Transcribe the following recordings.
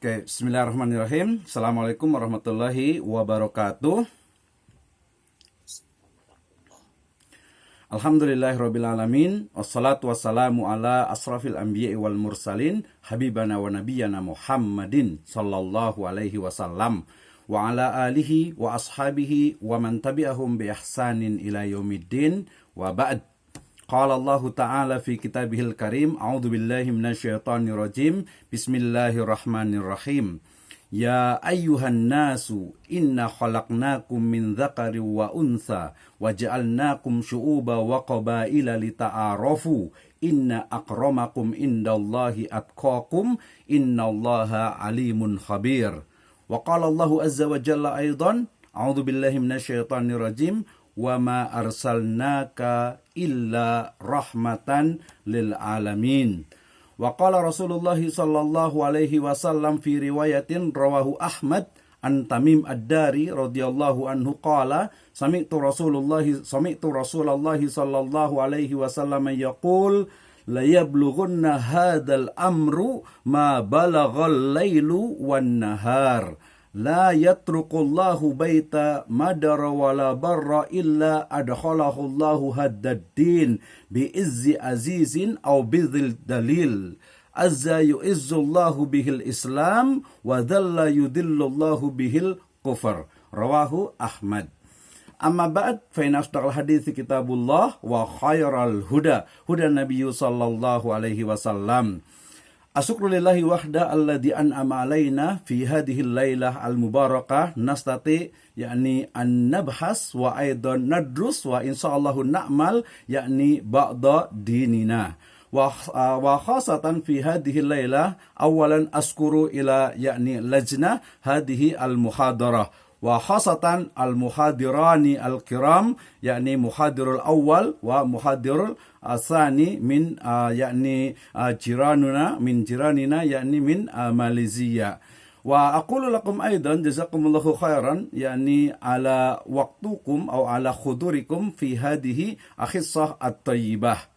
Oke, bismillahirrahmanirrahim. Assalamualaikum warahmatullahi wabarakatuh. Alhamdulillahirrabbilalamin. Wassalatu wassalamu ala asrafil anbiya'i wal mursalin. Habibana wa nabiyyana Muhammadin sallallahu alaihi wasallam. Wa ala alihi wa ashabihi wa man tabi'ahum bi ihsanin ila yaumiddin. Wa ba'd. Qala Allah Ta'ala fi kitabihil karim. A'udzu billahi minasyaitonir rajim. Bismillahirrahmanirrahim. Ya ayyuhan nasu inna khalaqnakum min dzakarin wa untha wa ja'alnakum syu'uban wa qabaila lita'arafu inna akramakum indallahi atqakum innallaha alimun khabir. Wa qala Allahu azza wa jalla aidan. A'udzu billahi minasyaitonir rajim. Wa ma arsalnaka illa rahmatan lil alamin. Wa qala Rasulullah sallallahu alaihi wasallam fi riwayatin rawahu Ahmad an Tamim ad-Dari radhiyallahu anhu qala sami'tu Rasulullah sallallahu alaihi wasallam yaqul la yablughunna hadzal amru ma balaghal lailu wan nahar. La yatrukullahu baita madara wala barra illa adkhalahullahu haddaddin bi'izzi azizin aw bidhil dalil. Azza yu'izzullahu bihil islam wa dhalla yudillullahu bihil kufar. Rawahu Ahmad. Amma ba'd fa inna asdaqal hadithi kitabullah wa khairal huda nabiyyu sallallahu alaihi wasallam. Asyukrulillahi wahda alladhi an'ama alaina fi hadhihi al-lailah al-mubarakah nastati yakni an-nabhas wa aidan nadrus wa insyaallahu na'mal yakni ba'da dinina wa khasatan fi hadhihi al-lailah awalan askuru ila yakni lajnah hadhihi al-muhadarah wa khasatan al-muhadirani al-kiram yakni muhadirul awal wa muhadirul asani min yakni jiranina yakni min Malaysia. Wa aqulu lakum aidan jazakumullahu khairan yakni ala waqtukum atau ala khudurikum fi hadhihi akhissah at-tayyibah.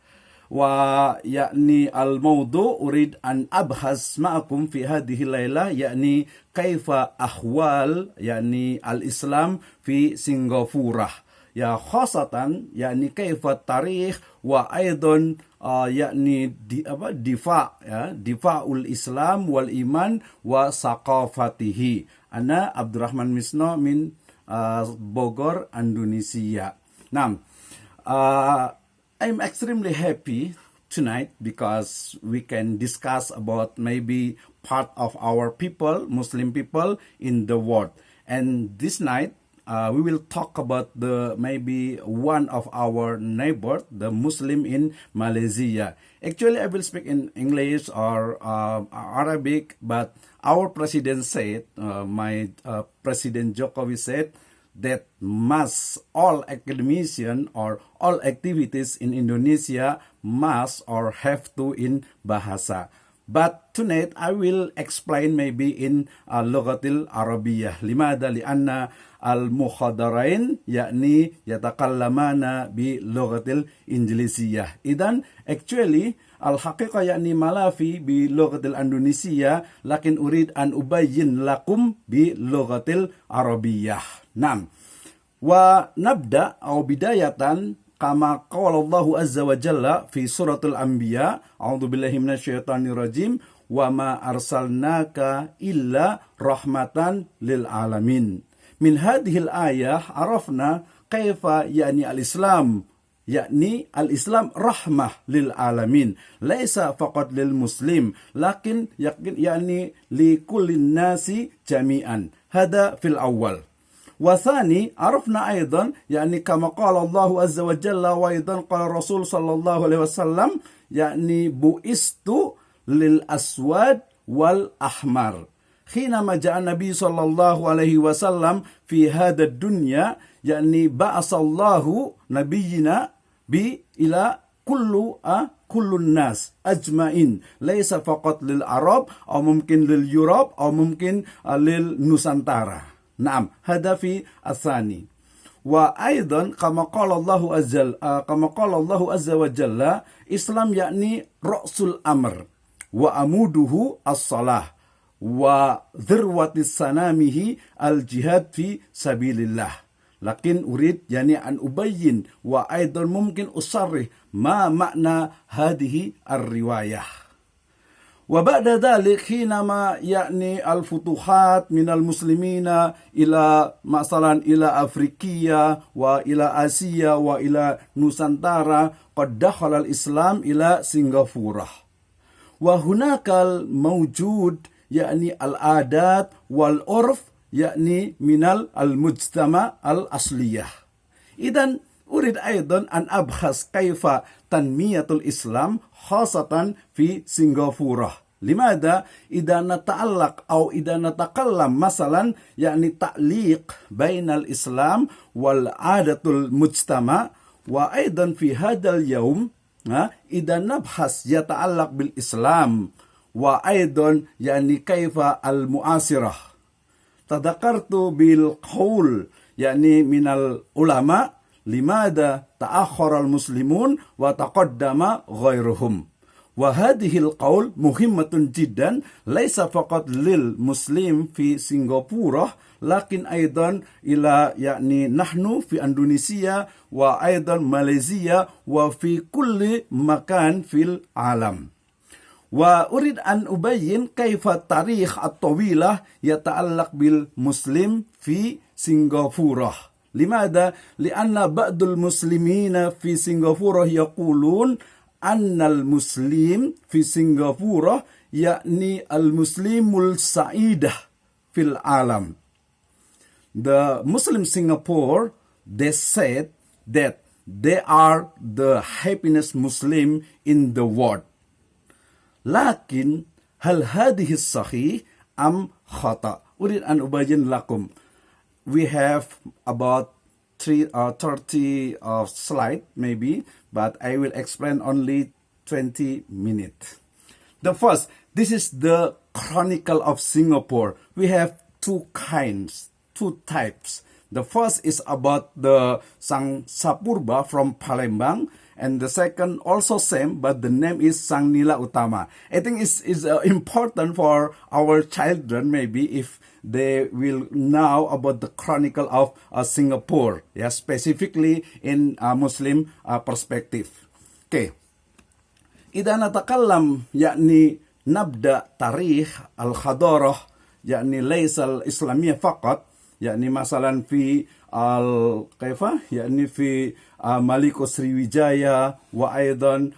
Wa yakni al-mawdu' urid an abhas ma'akum fi hadhihi laylah yakni kaifa ahwal yakni al-Islam fi Singapura. Ya khasatan yakni kaifa tarikh wa aidan yakni difa'ul Islam wal iman wa saqafatihi. Ana Abdurrahman Misno min Bogor, Indonesia. Nah, I'm extremely happy tonight because we can discuss about maybe part of our people, Muslim people in the world. And this night, we will talk about maybe one of our neighbor, the Muslim in Malaysia. Actually, I will speak in English or Arabic, but our president said, President Jokowi said, that all academician or all activities in Indonesia must or have to in bahasa. But tonight I will explain maybe in lughatil Arabiyyah. Limada lianna al-mukhadarain yakni yatakallamana bi lughatil Injlisiyah. Idan actually al-haqiqah yakni malafi bi lughatil Indonesia lakin urid an ubayyin lakum bi lughatil Arabiyyah. Naam. Wa nabda au bidayatan kama qala Allah azza wa jalla fi suratul anbiya. A'udzu billahi minasyaitonir rajim. Wa ma arsalnaka illa rahmatan lil alamin. Min hadhil ayah arafna kaifa yakni al-Islam yakni al-Islam rahmah lil alamin laisa faqat lil muslim lakin yakni li kullin nasi jami'an. Hada fil awal. وثاني عرفنا أيضا يعني كما قال الله عز وجل وأيضا قال الرسول صلى الله عليه وسلم يعني بؤست للأسود والأحمر حينما جاء النبي صلى الله عليه وسلم في هذا الدنيا يعني بعث الله نبينا إلى كل الناس أجمعين ليس فقط للعرب أو ممكن لليوروب أو ممكن للنusantara. Naam, hada fi athani. Wa aidan kama qala Allah azza wa jalla Islam yakni ra'sul amr wa amuduhu as-salah وذروة سنامه الجهاد في سبيل الله. لكن أريد يعني أن أبين وأيضا ممكن أصرح ما معنى هذه الرواية. وبعد ذلك حينما يعني الفتوحات من المسلمين إلى مثلا إلى أفريقيا وإلى آسيا وإلى نوسانتارا قد دخل الإسلام إلى سنغافورة. وهناك الموجود يعني العادات والعرف يعني من المجتمع الأصلية. إذن أريد أيضا أن أبحث كيف تنمية الإسلام خاصة في سنغافورة. لماذا؟ إذا نتعلق أو إذا نتكلم مثلا يعني تعليق بين الإسلام والعادة المجتمع، وأيضا في هذا اليوم إذا نبحث يتعلق بالإسلام وأيضا يعني كيف المعاصرة. تذكرت بالقول يعني من العلماء لماذا تأخر المسلمون وتقدم غيرهم. وهذه القول مهمة جدا ليس فقط للمسلم في سنغافورة لكن أيضا إلى يعني نحن في إندونيسيا وأيضا ماليزيا وفي كل مكان في العالم. وأريد أن أبين كيف التاريخ الطويل يتعلق بالمسلم في سنغافورة. لماذا؟ لأن بعض المسلمين في سنغافورة يقولون أن المسلم في سنغافورة يعني المسلم السعيد في العالم. The Muslim Singapore, they said that they are the happiest Muslim in the world. لكن هل هذه الصحيح أم خطأ؟ أريد أن أبين لكم. We have about 30 slides maybe, but I will explain only 20 minutes. The first, this is the Chronicle of Singapore. We have two types. The first is about the Sang Sapurba from Palembang, and the second also same, but the name is Sang Nila Utama. I think it's important for our children maybe if they will know about the Chronicle of Singapore, specifically in Muslim perspective. Okay. إذا نتكلم يعني نبدأ تاريخ الحضارة يعني ليس الإسلامية فقط، يعني مثلا في كيف يعني في ملك سريويجايا وأيضا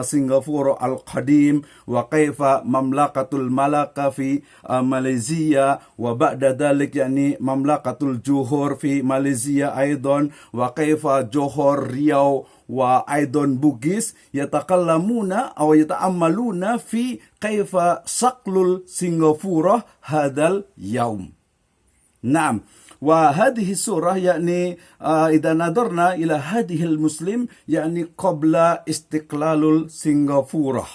سنغافورة القديم، وكيف مملكة الملكة في ماليزيا، وبعد ذلك يعني مملكة الجوهر في ماليزيا أيضا، وكيف جوهر رياو وأيضا بوغيس يتكلمون أو يتأملون في كيف شكل سنغافورة هذا اليوم. نعم. وهذه الصورة يعني إذا نظرنا إلى هذه المسلم يعني قبل استقلال سنغافورة.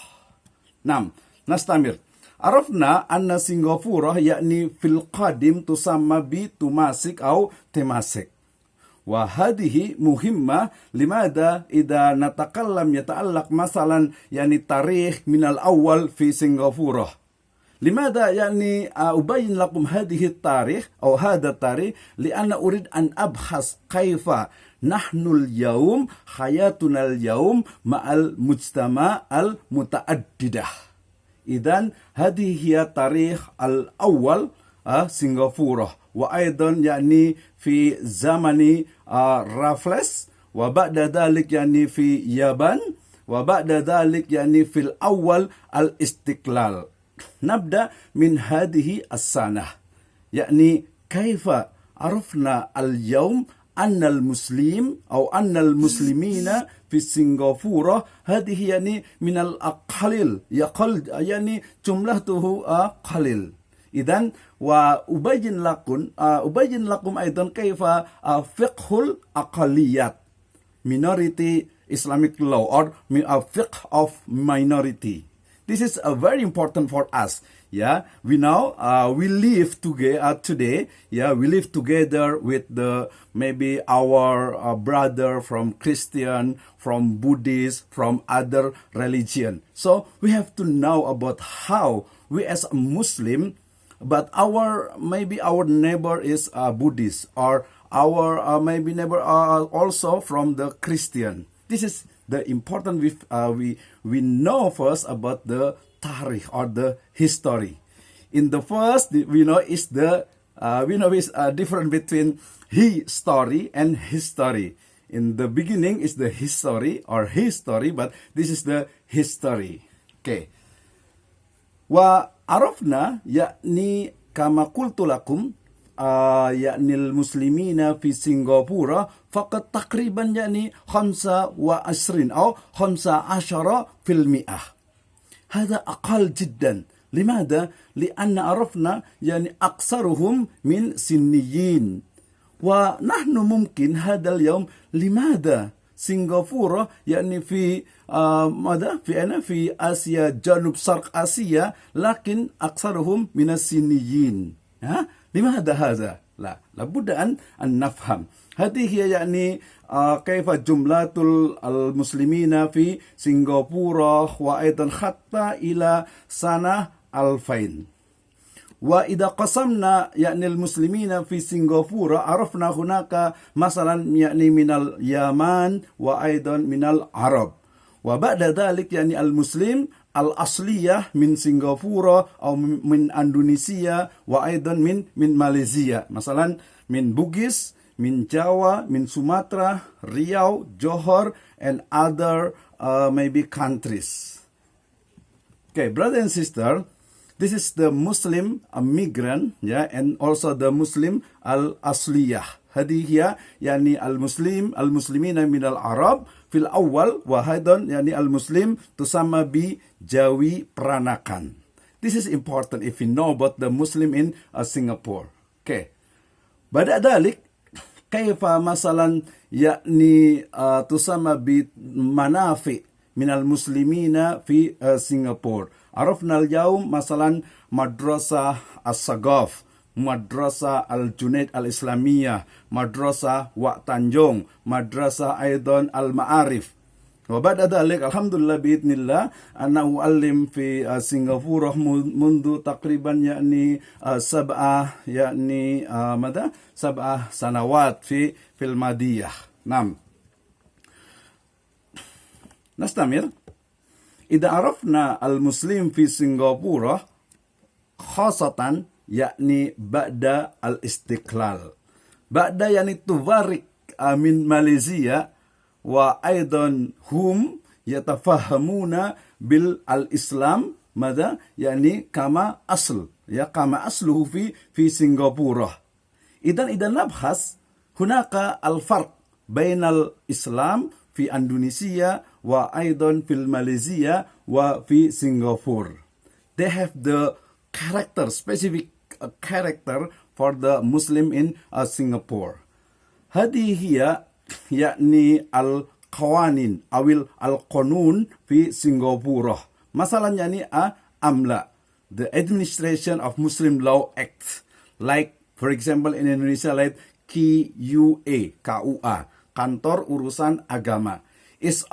نعم، نستمر. عرفنا أن سنغافورة يعني في القديم تسمى بتماسك أو تماسك، وهذه مهمة. لماذا؟ إذا نتكلم يتعلق مثلا يعني تاريخ من الأول في سنغافورة. لماذا يعني أبين لكم هذه التاريخ أو هذا التاريخ؟ لأن أريد أن أبحث كيف نحن اليوم حياتنا اليوم مع المجتمع المتعددة. إذن هذه هي تاريخ الأول سنغافورة، وأيضا يعني في زمن رافلس، وبعد ذلك يعني في اليابان، وبعد ذلك يعني في الأول الاستقلال. نبدأ من هذه السنة، يعني كيف عرفنا اليوم أن المسلم أو أن المسلمين في سنغافورة هذه يعني من القليل، يعني جملته قليل. إذن وأبين لكم أيضا كيف فقه الأقليات minority Islamic law or fiqh of minority. This is very important for us. We know we live together today. We live together with maybe our brother from Christian, from Buddhist, from other religion. So we have to know about how we as a Muslim, but maybe our neighbor is Buddhist, or our maybe neighbor are also from the Christian. This is the important. We know first about the tarikh or the history. In the first, we know is different between story and history. In the beginning is the history or history, but this is the history. Okay. Wa arafna yakni kama qultu lakum yakni al-muslimina fi Singapura faqad taqriban yakni 25 أو 15 في المئة. هذا أقل جدا. لماذا؟ لأن عرفنا يعني أكثرهم من سنيين. ونحن ممكن هذا اليوم لماذا سنغافورة يعني في في آسيا جنوب شرق آسيا لكن أكثرهم من الصينيين. لماذا هذا؟ لابد أن نفهم. هذه هي يعني كيف جملة المسلمين في سنغافورة وأيضا حتى إلى سنة 2000. وإذا قسمنا يعني المسلمين في سنغافورة عرفنا هناك مثلا يعني من اليمن وأيضا من العرب. وبعد ذلك يعني المسلم الأصلية من سنغافورة أو من إندونيسيا وأيضا من ماليزيا، مثلا من بوغيس، من جاوا، من سوماترا، ريau, Johor, and other maybe countries. Okay, brother and sister, this is the Muslim migrant, and also the Muslim al-asliyah. هذه هي يعني المسلمين من العرب في الأول، وأيضا يعني المسلم تسمى بجاوي Peranakan. This is important if you know about the Muslim in Singapore. Okay. بعد ذلك كيف مثلا يعني تسمى بمنافع من المسلمين في سنغافورة. عرفنا اليوم مثلا مدرسة السقاف، مدرسة الجنيد الإسلامية، مدرسة وات تانجونج، مدرسة أيضا المعارف. وبعد ذلك الحمد لله بإذن الله أنا أعلم في سنغافورة منذ تقريبا يعني 7 سنوات في المادية. نعم. نستمر. إذا عرفنا المسلم في سنغافورة خاصة يعني بعد الاستقلال، بعد يعني تفارق من ماليزيا، وأيضا هم يتفهمون بالإسلام ماذا يعني كما كما أصله في سنغافورة. إذا نبحث هناك الفرق بين الإسلام في إندونيسيا وأيضا في ماليزيا وفي سنغافورة. They have the specific character for the Muslim in Singapore. هذه هي يعني القوانين أو القانون في سنغافورة. مثلا يعني AMLA, the Administration of Muslim Law Act, like for example in Indonesia like KUA, Kantor Urusan Agama. This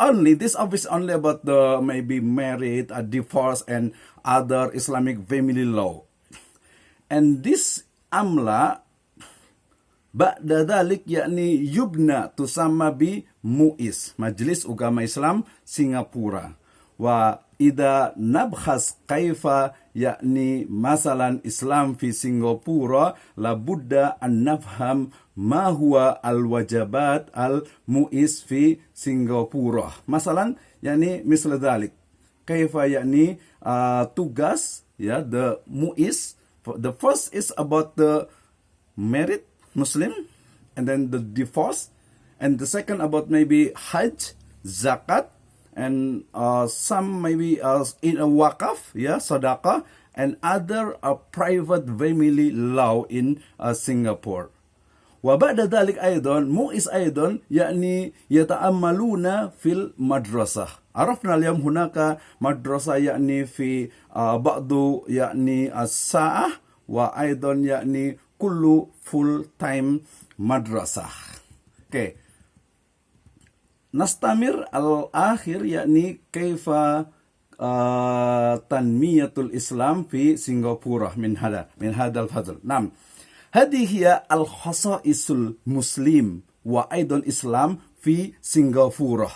office only about the maybe marriage, divorce, and other Islamic family law. And this AMLA بعد ذلك يعني يبنى تسمى بمؤيس، مجلس أغاما إسلام سنغافورة. وإذا نبحث كيف يعني مثلا إسلام في سنغافورة لابد أن نفهم ما هو الواجبات المؤيس في سنغافورة. مثلا يعني مثل ذلك كيف يعني tugas the مؤيس. The first is about the married Muslim, and then the divorce, and the second about maybe Hajj, Zakat, and some maybe in a wakaf, Sadaqah, and other private family law in Singapore. وبعد ذلك أيضا مؤيس أيضا يعني يتأملون في المدرسة. عرفنا اليوم هناك مدرسة يعني في بعض يعني الساعة، وأيضا يعني كل full time madrasah. Okay. نستمر الآخر يعني كيف tanmiyatul Islam fi Singapura min hadal fadl. Nam. هذه هي الخصائص المسلم وأيضا الإسلام في سنغافورة.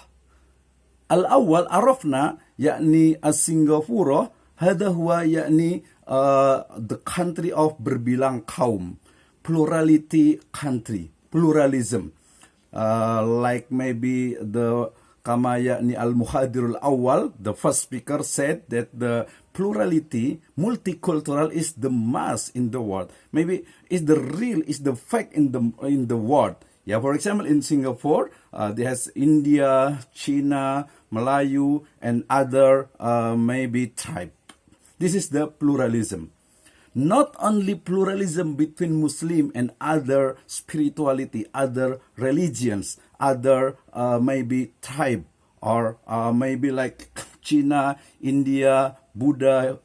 الأول عرفنا يعني سنغافورة هذا هو يعني the country of berbilang kaum, plurality country, pluralism, like maybe the kama yakni al-muhadirul awal, the first speaker said that the plurality, multicultural is the mass in the world. Maybe is the real, is the fact in the world. Yeah, for example, in Singapore, there's India, China, Melayu, and other maybe tribe. This is the pluralism. Not only pluralism between Muslim and other spirituality, other religions, other maybe tribe, or maybe like China, India, Buddha,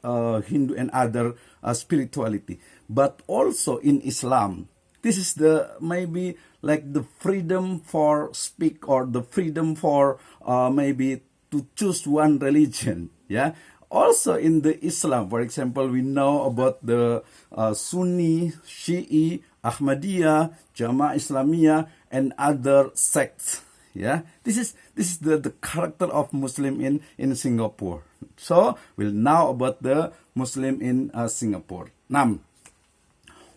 Hindu, and other spirituality, but also in Islam. This is the maybe like the freedom for speak, or the freedom for maybe to choose one religion. Yeah. Also in the Islam, for example, we know about the Sunni, Shi'i, Ahmadiyya, Jamaah Islamiyah, and other sects. Yeah, this is the character of Muslim in Singapore. So we'll now about the Muslim in Singapore. Nam.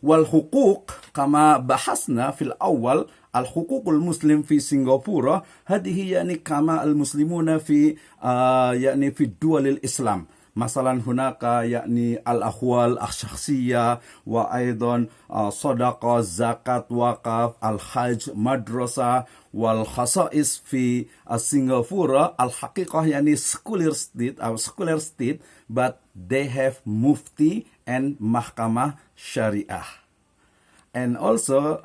والحقوق كما بحثنا في الأول الحقوق المسلم في سنغافورة هذه يعني كما المسلمون في يعني في دول الإسلام مثلا هناك يعني الأحوال الشخصية وأيضا صدقة زكاة وقف الحج مدرسة والخصائص في سنغافورة الحقيقة يعني secular state أو secular state but they have mufti and mahkamah syariah. And also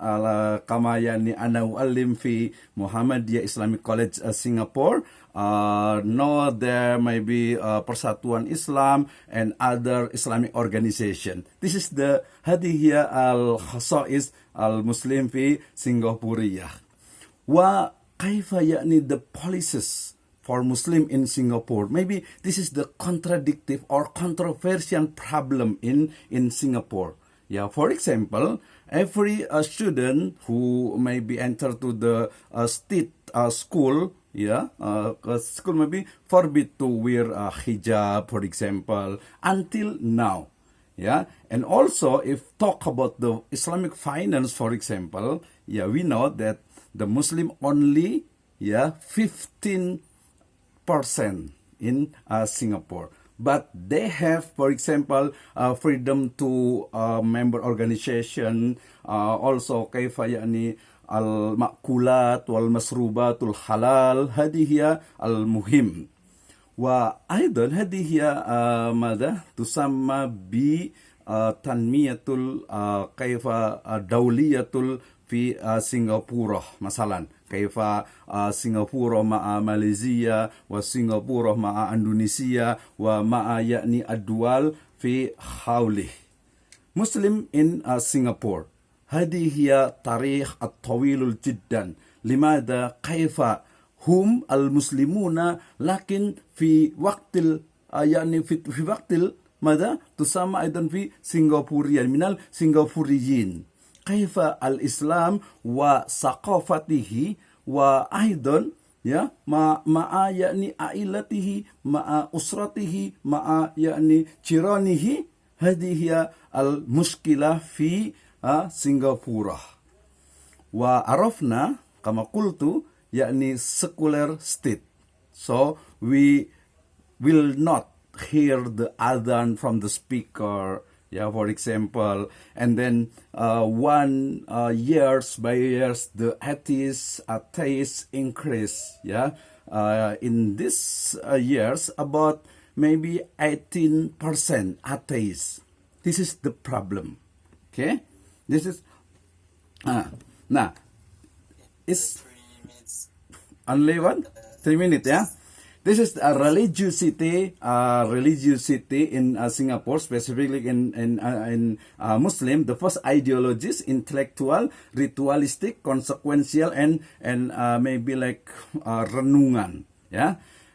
kama yani ana uallim fi Muhammadiyah Islamic College Singapore, know there may be Persatuan Islam and other Islamic organization. This is the hadiyah al-khasais al-Muslim fi Singapuriyah. Wa kaifa yani the policies for Muslim in Singapore. Maybe this is the contradictive or controversial problem in Singapore. Yeah, for example, every student who maybe enter to the state school, yeah, school maybe forbid to wear a hijab, for example, until now. Yeah, and also if talk about the Islamic finance, for example, yeah, we know that the Muslim only 15% in Singapore. But they have, for example, freedom to member organization, also kaifa yani al-ma'kulat wal-masrubatul halal, hadhihi al-muhim. وأيضا هذه ماذا تسمى بتنمية كيف دولية في سنغافورة مثلا كيف سنغافورة مع ماليزيا وسنغافورة مع إندونيسيا ومع يعني الدول في حوله. مسلم in سنغافورة هذه هي تاريخ الطويل جدا. لماذا كيف هم المسلمون لكن في وقت يعني في وقت ماذا تسمى أيضا في سنغافوريين من السنغافوريين كيف الإسلام وثقافته وأيضا مع يعني عائلته مع أسرته مع يعني جيرانه. هذه هي المشكلة في سنغافورة. وعرفنا كما قلت يعني secular state. So we will not hear the adhan from the speaker, for example, and then years by years the atheists increase, in these years about maybe 18% atheists. This is the problem. Okay, this is now it's only 3 minutes, This is a religiosity in Singapore, specifically in Muslim. The first ideologies, intellectual, ritualistic, consequential, and maybe like renungan,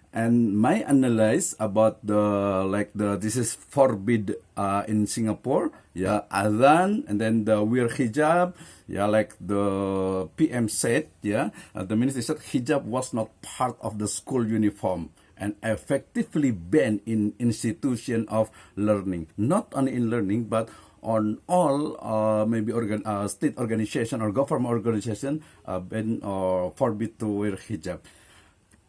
And my analyze about this is forbid in Singapore, yeah, adhan, and then the wear hijab, yeah, like the PM said, yeah, the minister said hijab was not part of the school uniform and effectively banned in institution of learning, not only in learning but on all maybe state organization or government organization ban or forbid to wear hijab.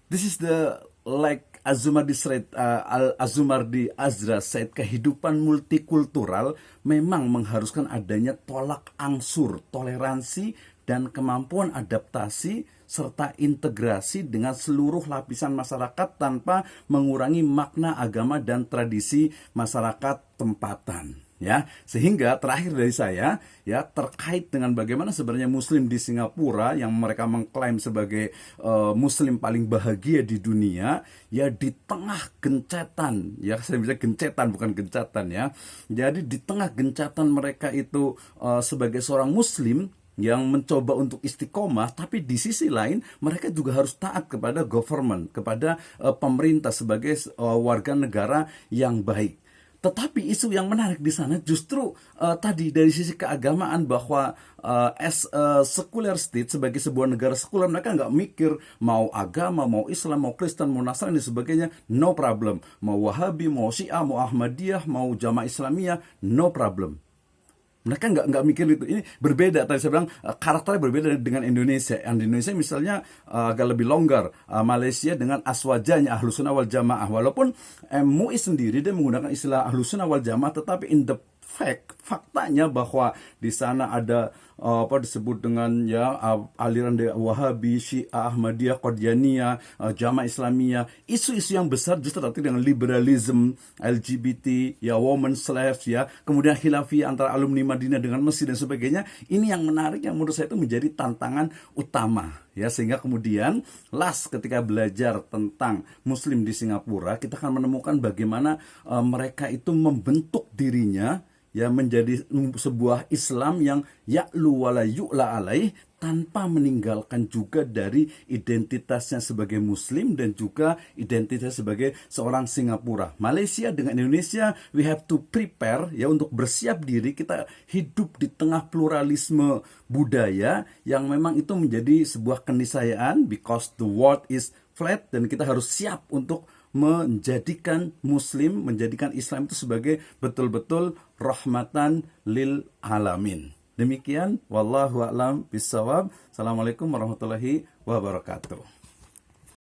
This is the like Azumardi Azra said, kehidupan multikultural memang mengharuskan adanya tolak angsur, toleransi, dan kemampuan adaptasi serta integrasi dengan seluruh lapisan masyarakat tanpa mengurangi makna agama dan tradisi masyarakat tempatan. Ya, sehingga terakhir dari saya ya terkait dengan bagaimana sebenarnya Muslim di Singapura yang mereka mengklaim sebagai Muslim paling bahagia di dunia, ya di tengah gencatan, ya saya bisa gencatan bukan gencatan ya. Jadi di tengah gencatan mereka itu sebagai seorang Muslim yang mencoba untuk istiqomah, tapi di sisi lain mereka juga harus taat kepada government, kepada pemerintah sebagai warga negara yang baik. Tetapi isu yang menarik di sana justru tadi dari sisi keagamaan bahwa secular state sebagai sebuah negara sekuler, mereka nggak mikir mau agama, mau Islam, mau Kristen, mau Nasrani dan sebagainya, no problem. Mau Wahabi, mau Syiah, mau Ahmadiyah, mau Jamaah Islamiyah, no problem. Mereka nggak mikir itu. Ini berbeda. Tadi saya bilang karakternya berbeda dengan Indonesia. Yang di Indonesia misalnya agak lebih longgar. Malaysia dengan aswajanya Ahlus Sunnah wal Jamaah. Walaupun MUI sendiri dia menggunakan istilah Ahlus Sunnah wal Jamaah, tetapi in the faktanya bahwa di sana ada disebut dengan ya aliran Wahabi, Syiah, Ahmadiyah, Qadianiyah, Jamaah Islamiyah, isu-isu yang besar justru terkait dengan liberalism, LGBT, ya woman slaves, ya kemudian khilafiyah antara alumni Madinah dengan Mesir dan sebagainya. Ini yang menarik, yang menurut saya itu menjadi tantangan utama, ya sehingga kemudian ketika belajar tentang Muslim di Singapura, kita akan menemukan bagaimana mereka itu membentuk dirinya ya menjadi sebuah Islam yang ya'lu wala yu'la alaih, tanpa meninggalkan juga dari identitasnya sebagai Muslim dan juga identitas sebagai seorang Singapura. Malaysia dengan Indonesia, we have to prepare ya untuk bersiap diri kita hidup di tengah pluralisme budaya yang memang itu menjadi sebuah keniscayaan, because the world is flat, dan kita harus siap untuk menjadikan Muslim, menjadikan Islam itu sebagai betul-betul rahmatan lil alamin. Demikian, wallahu a'lam bishawab. Assalamualaikum warahmatullahi wabarakatuh.